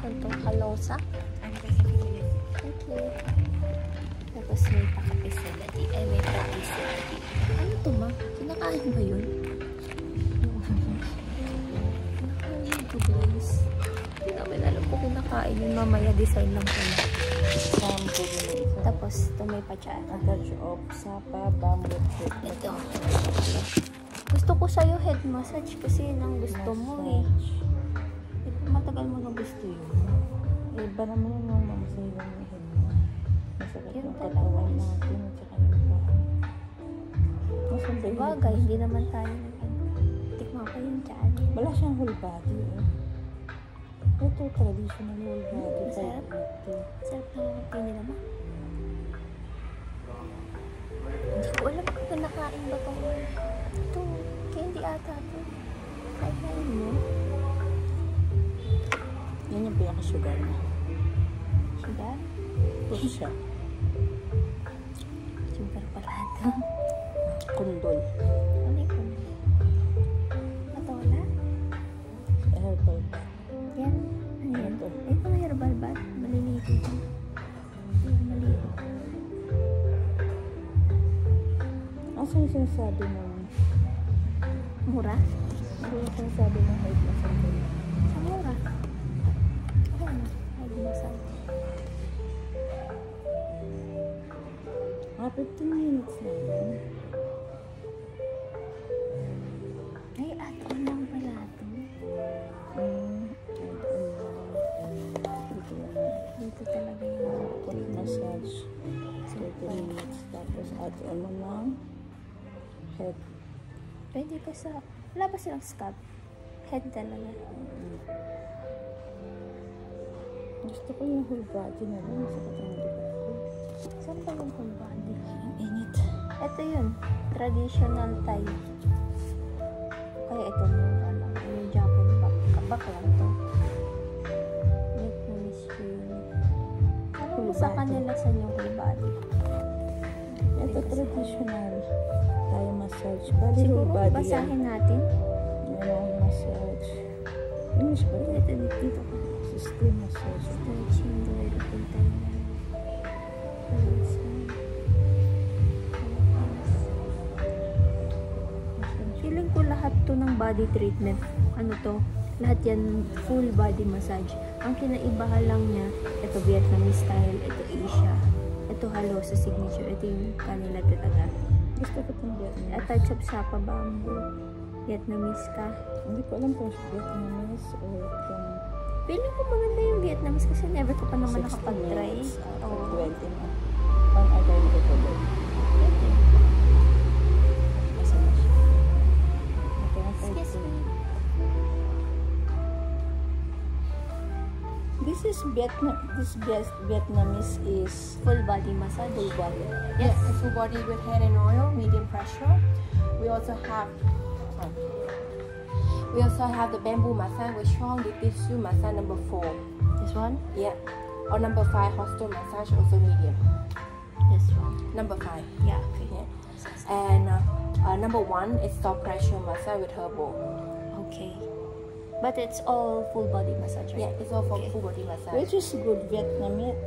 Saan to? Halosa? Thank you. Tapos may pakape sila di. Ay, may pati sila di. Ano to ma? Kinakain ba yun? Kinakain to guys. Hindi namin alam kung kinakain yun. Mamaya design lang pala. Tapos ito may pachan. Attach of Sapa bamboo tip. Ito. Gusto ko sa'yo head massage kasi yun ang gusto mo eh. Matagal mo na gusto yun. Iba naman yun yung mamasay lang yung head mo. Masakit Yun yung talaga. katawan natin at saka yung paa. Bagay, hindi naman tayo tikman ko yung tiyan. Wala siyang whole body eh. Ito traditional whole body. Sarap. Sarap na pinila mo. Hindi ko alam kung kinakain ba ito. Ito, candy ata ito. Kain mo. Yan yung pinaka-sugar na. Sugar? Ito siya. Sugar pala ito. Kundol. Ano yung kundol? Patola? Herbal bath. Yan. Ano yan? Ito may herbal bath. Maliligo dyan. Maligo. Asa yung sinasabi mo? Mura? Ano yung sinasabi mo height na sa mga? Sa mura. Ayan na. Ay, gumasal. 15 minutes na yun. Ay, add-on lang pala ito. Dito talaga yung Full massage. 30 minutes. Tapos add-on mo ng head. pwede pa sa... Wala pa silang scalp. Head talaga. Gusto ko yung whole body na lang. Masakit ang likod ko. Saan pa yung whole body? Ang init. Ito yun. Traditional Thai. Kaya ito mura lang. Yung Japan back lang to. Vietnamese yun. Ano mo sa kanila sa yung whole body? Ito traditional Thai massage. Bali whole Siguro body yan. basahin natin. Yan massage. English ba ito? Dito ka. System massage. Stretching, developing Thailand. Feeling ko lahat to ng body treatment. Ano to? Lahat yan full body massage. Ang kinaibahan lang niya, ito Vietnamese style, ito Asia. Ito halo sa signature. Ito yung kanila talaga. Gusto ko itong Vietnamese. At touch up Sapa bamboo. Vietnamese ka. Hindi ko alam kung Vietnamese o itong Feeling ko maganda yung Vietnamese kasi never ko pa naman 60 nakapag-try. minutes. Oo. 20 na. Pang agay ko ko doon. Asa na siya? Ito ang Excuse me. This is Vietnamese is Full body massage. full body. Yes, full body with head and oil, medium pressure. We also have the bamboo massage with strong deep tissue massage number 4. This one? Yeah. Or number 5 hostel massage also medium. This one. Number 5. Yeah, okay. Yeah. And number 1 is soft pressure massage with herbal. Okay. But it's all full body massage, right? Yeah, it's all for Okay. full body massage. Which is good Vietnamese?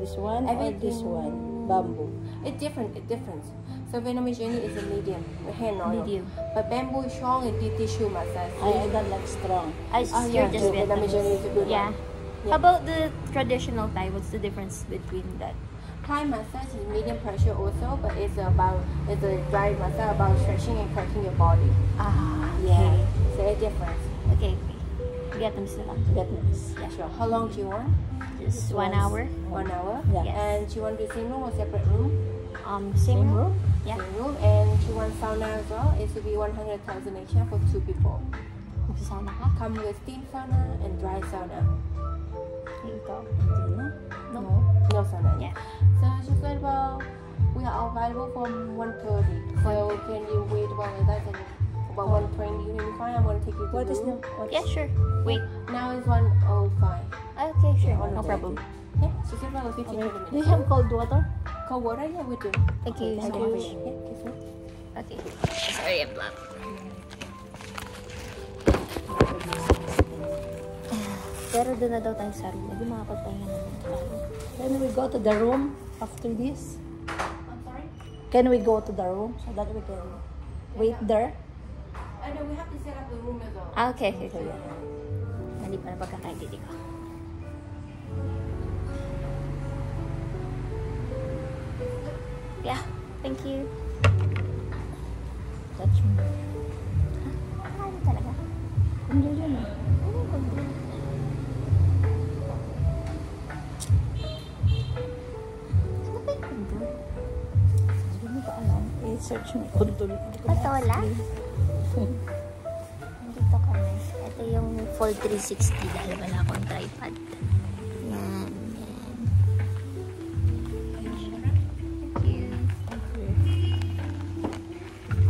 This one or this Everything- one? Bamboo. It's different. So Vietnamese journey is a medium with hair and oil. Medium. But bamboo is strong and deep tissue massage. I don't like strong. You're just the Vietnamese journey is a good Yeah. one. How about the traditional Thai? What's the difference between that? Thai massage is medium pressure also, but it's a dry massage about stretching and cracking your body. Ah, Yeah, so it's different. Okay. Vietnamese na lang. Vietnamese. Yeah, sure. How long do you want? Just 1 hour. 1 hour. Yeah. Yes. And do you want the same room or separate room? Same room? Yeah. Same room. And do you want sauna as well? It should be 100,000 each for 2 people. Magsasauna ka? Come with steam sauna and dry sauna. Ikaw. Hindi na. No? No sauna. Yeah. So just wait about. We are available from 1:30. So can you wait about that? And about 1:20, you will be fine. I'm gonna take you to What the is the... room. Yeah, sure. Wait. Now it's 1:05. Okay, sure. Yeah, No problem. Yeah, so just about 15 Okay. minutes. Do you have cold water? Cold water? Yeah, we do. Okay, Thank so you. much. Yeah, kiss me. Okay. Sorry, I'm loud. Pero doon na daw tayo sa room. Hindi makapagpahinga naman tayo. Can we go to the room after this? I'm sorry? Can we go to the room so that we can wait there? I know we have to set up the room as well. Ah, okay. Mali pa na pagkakaintindi ko. Yeah, thank you. Touch me. Ano talaga? Hindi yun ah. Ano yung control? Ano ba yung control? Hindi mo pa alam. I-search mo control. Patola? Nandito kami. Ito yung Fold 360 dahil wala akong tripod. Yan. Thank you.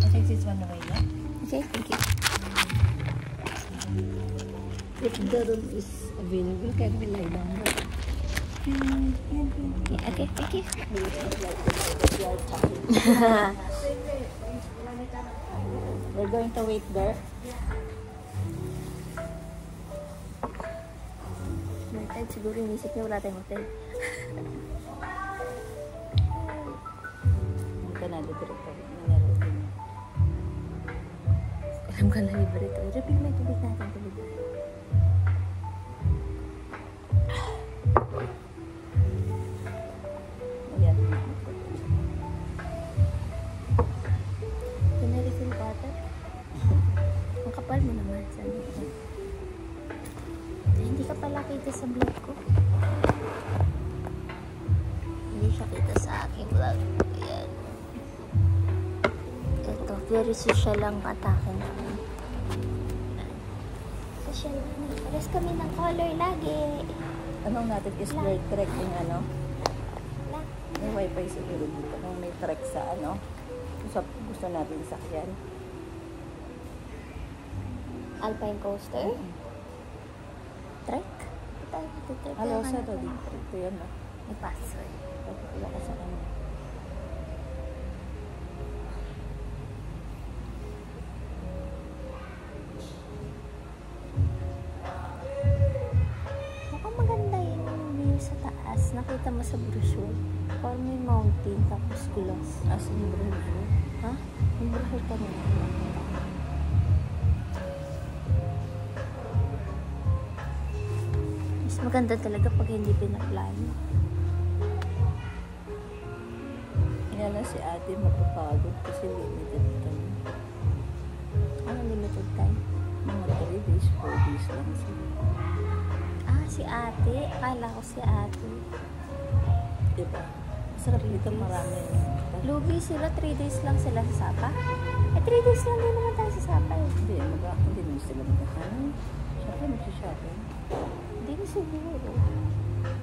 I think this one away, yeah? Okay, thank you. If the room is available, can we lie down there? Yeah, okay, thank you. We're going to wait there. Martin, siguro inisip niya wala tayong hotel. Hindi ka na dito. Alam ka na libre ito. Repeat mo yung tubig natin. Tubig. Ayan. Pinalisin water. Ang kapal mo naman. Sabi ko. Hindi ka pala kita sa vlog ko. Hindi siya kita sa aking vlog. Ayan. Ito, very social lang atake namin. Social lang. Pares kami ng color lagi. Anong natin is trek yung ano? Na. May wifi siguro dito. Nung may trek sa ano? Gusto natin sakyan. Alpine coaster. Trek? Tayo trek. Hello, sa to dito. Ito yan ah. May password. Wala ka sa kanya. Mukhang maganda yung view sa taas. Nakita mo sa brochure. Parang may mountain tapos glass. As in brochure. Ha? May brochure ka na. Mas maganda talaga pag hindi pinaplano. Yan na si ate mapapagod kasi limited time. Ano limited time? Mga 3 days, 4 days lang sila. Ah, si ate. Akala ko si ate. Diba? Masarap dito marami. Lugi sila, 3 days lang sila sa Sapa. Eh, 3 days lang din naman tayo sa Sapa eh. Hindi mo sila magkakaroon. Siyempre magsishopping. Hindi na siguro.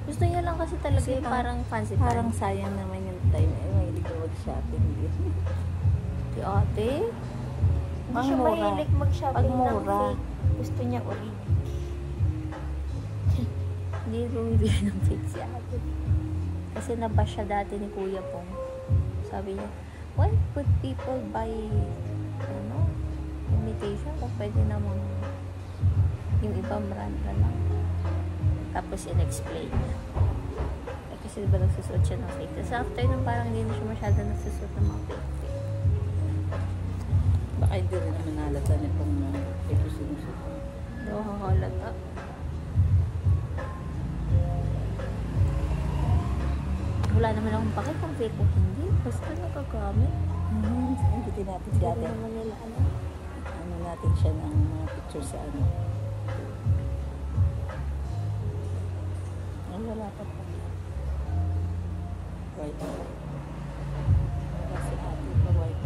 Gusto niya lang kasi talaga Kasi yung parang fancy Parang time. sayang naman yung time. Eh, mahilig ko mag-shopping din. Si ate? Hindi Pag siya mura. mahilig mag-shopping Pag ng mura. fake. Gusto niya ulit. Hindi bumibili ng fake si ate. Kasi nabash siya dati ni Kuya Pong. Sabi niya, why would people buy imitation kung pwede namang yung ibang brand na lang. Tapos in-explain niya. Eh, kasi diba nagsusuot siya ng fake. Tapos after nun parang hindi na siya masyado nagsusuot ng mga fake. Baka hindi rin naman nalata niya kung ito sinusuot. Hindi ako kakalata. Wala naman akong pakit kung fake o hindi. Basta nagagamit. Hindi natin Hindi dati. naman nila alam. Ano natin siya ng mga picture sa ano. Ay, wala pa pa. White. Kasi ate pa white.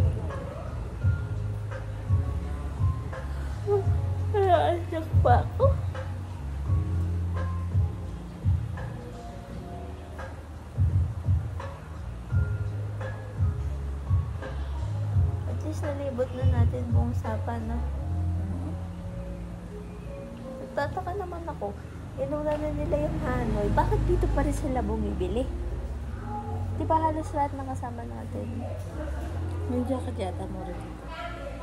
Naasak pa ako. At least nalibot na natin buong Sapa, no? Nagtataka naman ako. Inuna na nila yung Hanoi. Bakit dito pa rin sila bumibili? Di ba halos lahat ng kasama natin? Yung jacket yata mo rin.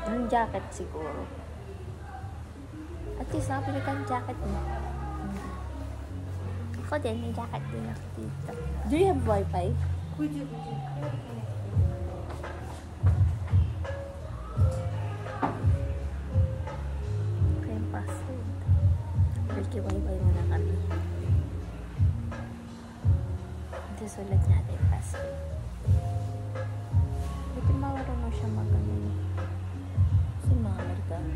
Yung jacket siguro. At least nakapili ka ng jacket mo. Ako din, may jacket din ako dito. Do you have Wi-Fi? Ito yung password. Nag-Wi-Fi muna kami. Ito sulat natin yung password. Ito marunong siya mag-ano. Kasi mga Amerikano.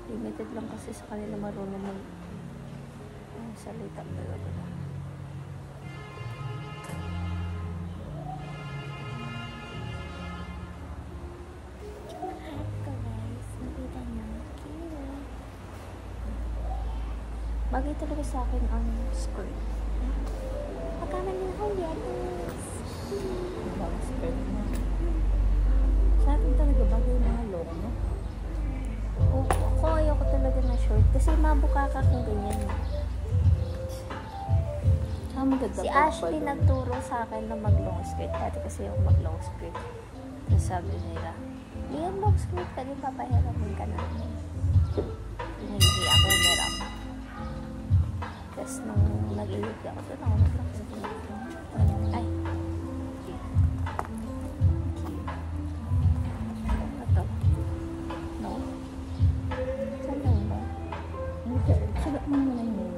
Limited lang kasi sa kanila marunong salita talaga. Ito guys, nakita niyo. Cute. Bagay talaga sa akin ang skirt. Pagkaman nila ko yes. Mga skirt na. Sa atin talaga bagay mga long, no? Ako ayoko talaga na short kasi mabukaka kung ganyan. Saka maganda Si pag Ashley palo. nagturo sa akin na mag-long skirt. Dati kasi yung mag-long skirt. Tapos sabi nila, Liam, long skirt ka din, papahiramin ka namin. Hindi ako umiram. Tapos nung nag-iwig ako, doon ako nag-long skirt. Ay. Ano to? No? Saan lang ba? Sulat mo naman yung name.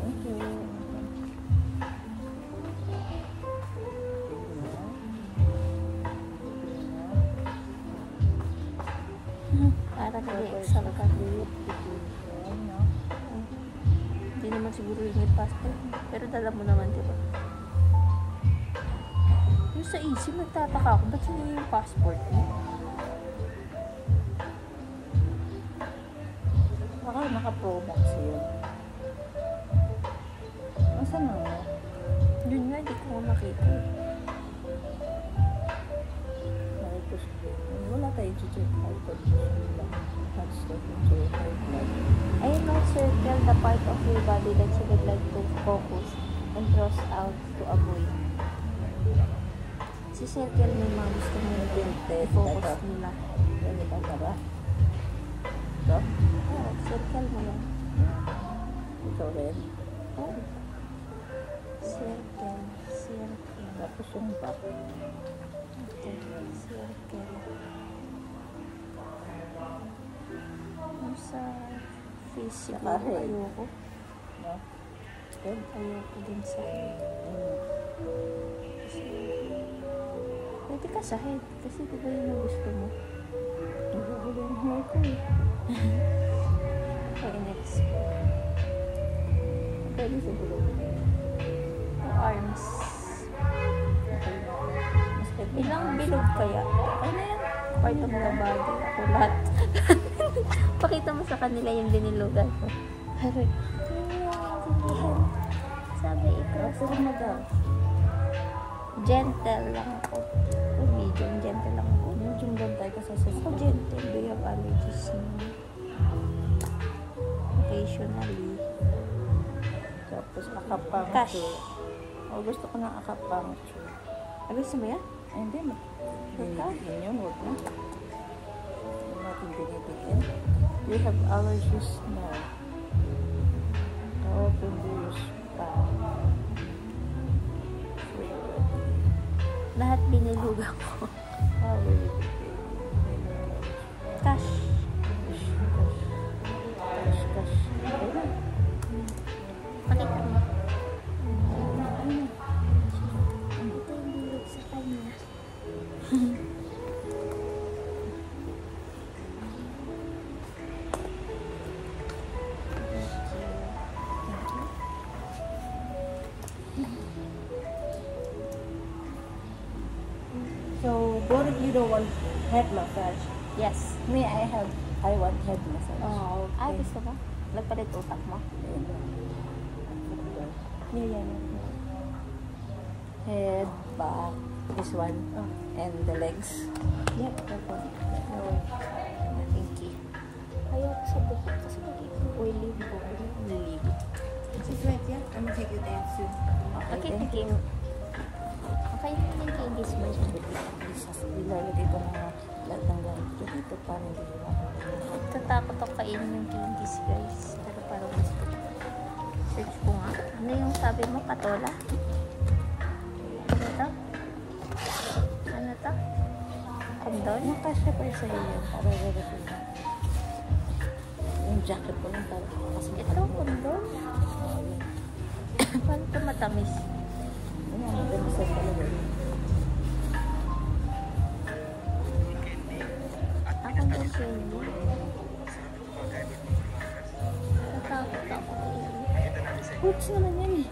Thank you. Para nag-exam ka. Hindi naman siguro yung passport. Pero dala mo naman, diba? Yung sa easy, nagtataka ako. Ba't yun yung passport mo? Baka naka-pro max yun. Asan na mo? Yun nga, hindi ko nga makita. Marcos Bay. Wala tayo check out of hotspot into high blood. Ayun no, circle the part of your body that you would like to focus and cross out to avoid. Si circle may mga gusto mo i-focus nila. Yan ito ba? Ito? Oo, circle mo lang. Ito rin. Oh. Circle, circle. Tapos yung back. Ito, circle. Yung sa face siguro Saka head. ayoko. No? Good. Ayoko din sa head. Pwede ka sa head. Kasi diba yun ang gusto mo? Nagugulo yung hair ko eh. Okay, next. Pwede siguro. Yung arms. Okay na. Mas pwede. Ilang bilog kaya? Ay na yan. Part of the body. Ako lahat. Pakita mo sa kanila yung dinilugan ko. Harap. Sabi ikaw. Pero maga. Gentle lang ako. O medium, gentle lang ako. Medium lang tayo kasi sa Ako gentle. Do you have allergies? Occasionally. Tapos akapuncture. Cash. O gusto ko ng akapuncture. Gusto mo yan? Ay hindi. Binibigyan yun. Huwag na. Hindi natin binibigyan. Do you have allergies? No. How often do you spa? Lahat binilugan ko. How will you Cash. Cash. Okay na. Pakita mo. Ito yung bilog sa kanya. So both of you don't want head massage. Yes. Me, I want head massage. Oh, Ah, gusto mo? Nagpalit utak mo? yeah. Head, back, this one, and the legs. Yep, that one. No. Pinky. Ayaw ko sa buhok kasi magiging oily buhok. Naligo. She's right, yeah. I'm gonna take you there soon. Okay, thinking. Okay, thinking this much. Nilalagay ko Ito parang hindi nila. Tatakot ako kainin yung candies, guys. Pero parang gusto. Search ko nga. Ano yung sabi mo? Patola? Ano to? Ano to? Kondol? Nakasya pa sa iyo. Para rerefill na. Yung jacket ko lang para kasi Ito, kondol? Paano ito matamis? ano, maganda sa talaga. Ako yung candy. Natakot ako kainin. Fruits naman yan eh.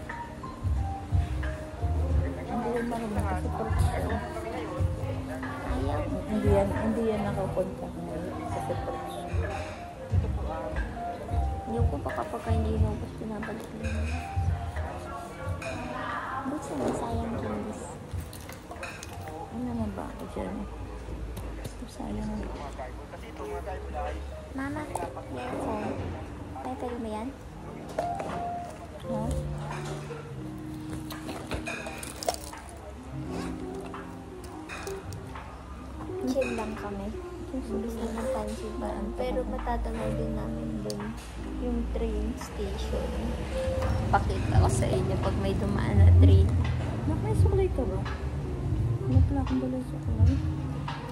Hindi yan marunong kasi fruits yan. Ayaw. Hindi yan nakapunta kasi fruits. Hindi ko pa kapag hindi inubos, pinabalik ko naman. Ba't sayang candies? Ano naman ba ako dyan? Sayang. Mama, yan phone. Pwede mo yan? Ha? Chill lang kami. Hindi naman pansin ba? Pero matatanaw din namin dun yung train station. Pakita ko sa inyo pag may dumaan na train. May suklay ka ba? Wala pala akong dala suklay.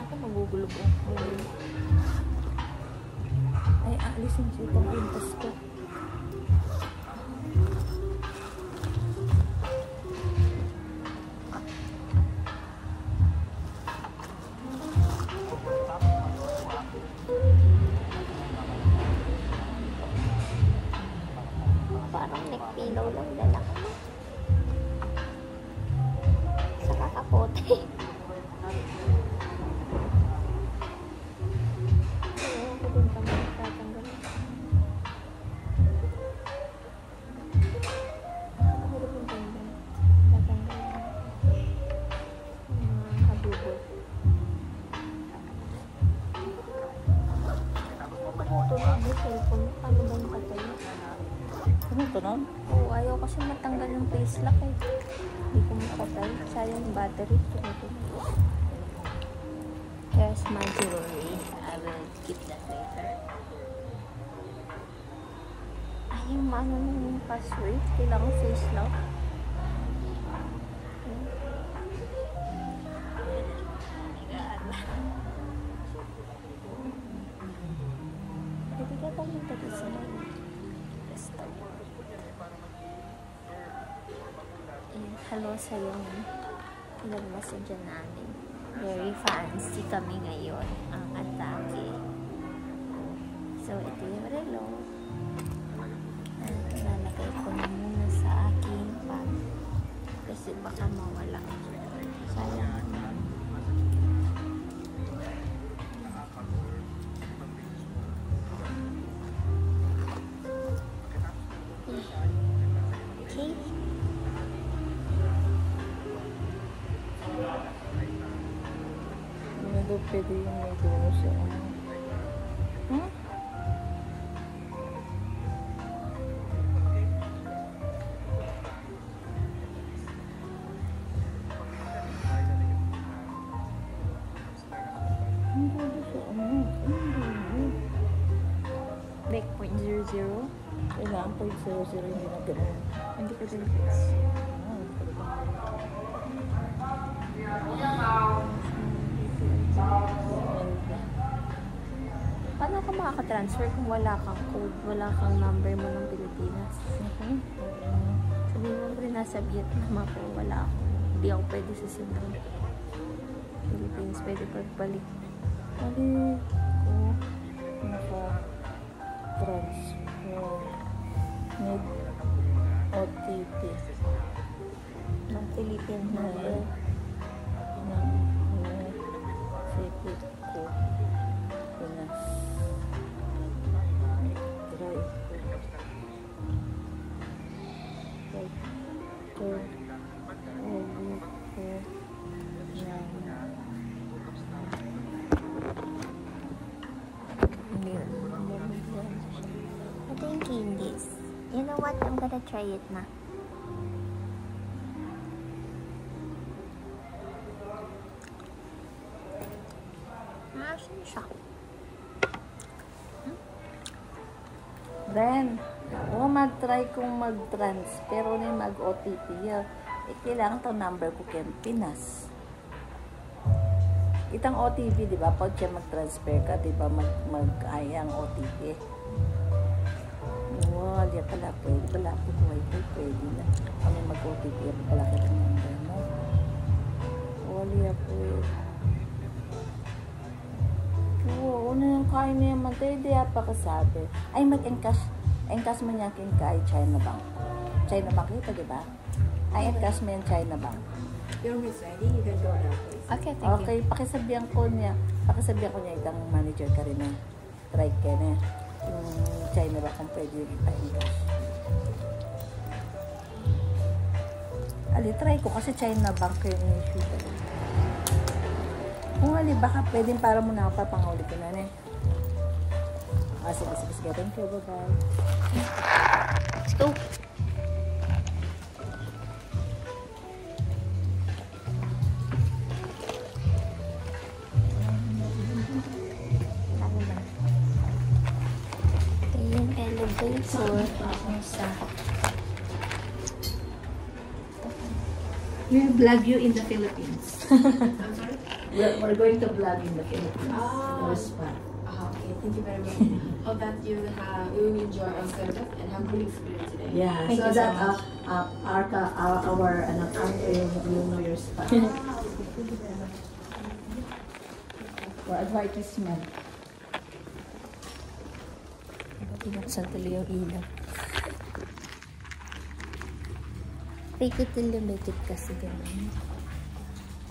Ako magugulog ako. Ay, aalisin siya itong pintas ko. Parang neck pillow lang dala ko. Saka kapote. Ayaw ko dun pa magtatanggal. Mahirap yung tanggal. Tatanggal. Mga kabubot. Tumutulog yung cellphone. Paano ba nakatayo? Ano ito nun? Oo, ayaw kasi matanggal yung face lock eh. Hindi ko makatay. Sayang yung battery. Tumutulog. Here's my jewelry. I will keep that later. Ay, yung maano ng password. Kailangan face lock. Pwede ka pa yung tabi sa restaurant. Hello sa yung pinagmasadya namin. Very fancy kami ngayon. Ang atake. So, ito yung relo. Lalagay ko na muna sa aking bag. Kasi baka mawala. Sayang naman. Okay. Hindi daw pwede yung may dulo sa ano. Ha? Ang dulo sa ano? Ang dulo. Back 0.00. Kailangan 0.00 hindi na gano'n. Hindi ko din fix. Paano ka makaka-transfer kung wala kang code, wala kang number mo ng Pilipinas? Sabihin mo rin nasa Vietnam ako, wala ako. Hindi ako pwede sa Singapore. Philippines, pwede pagbalik. Balik ko naka-transfer. Need OTP. Ng Philippine number. Ng secret ko. Pinas. Drive ko. Ito yung candies. You know what? I'm gonna try it na. Maasin siya. Then, mag-try kong mag-transfer o na mag-OTP yan. Kailangan itong number ko kaya Pinas. Itang OTP, di ba? Pag siya mag-transfer ka, di ba? Mag-ayang OTP. Wow, di pala pwede. Wala po ko wifi, pwede na. Kami mag-OTP, pala ka ng number mo. Wala po eh. Oo, ano yung kain na yung mantay, di pa kasabi. Ay, mag-encash mo niya kay China Bank. China Bank ito, di ba? Ay, encash mo yung China Bank. Your room is ready. You can go now, please. Okay, thank you. Okay, pakisabihan ko niya itang manager ka rin na try ka na yung China ba kung pwede yung ipa-encash. Ali, try ko kasi China Bank yung issue talaga. Kung ali, baka pwedeng para mo na ako papanguli ko na eh. Sige. Thank you, bye-bye. Let's go. Elevator sa We'll vlog you in the Philippines. I'm sorry? We're going to vlog in the Philippines. Oh. Spa. Okay, thank you very much. Hope that you will enjoy our service and have a good experience today. Yeah, Thank so you so that much. you know your spa. For advertisement. binuksan tuloy yung ilaw. Take it till you make it kasi ganun.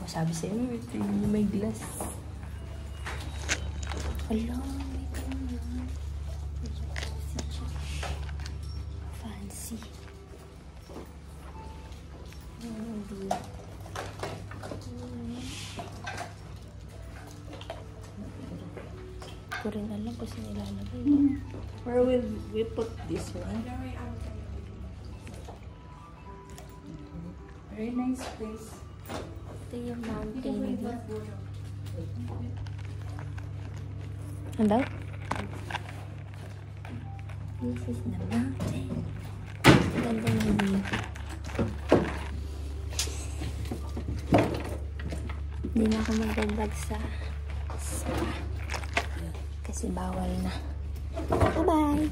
O, sabi sa'yo, ito yung may glass. Hala, may ganun. Fancy. Hindi. Ko rin alam kung saan ilalagay. Where will we put this one? Very nice place. Ito yung mountain view. Ano? This is the mountain. Ganda ng view. Hindi na ako magdagdag sa spa. Kasi bawal na. Bye-bye!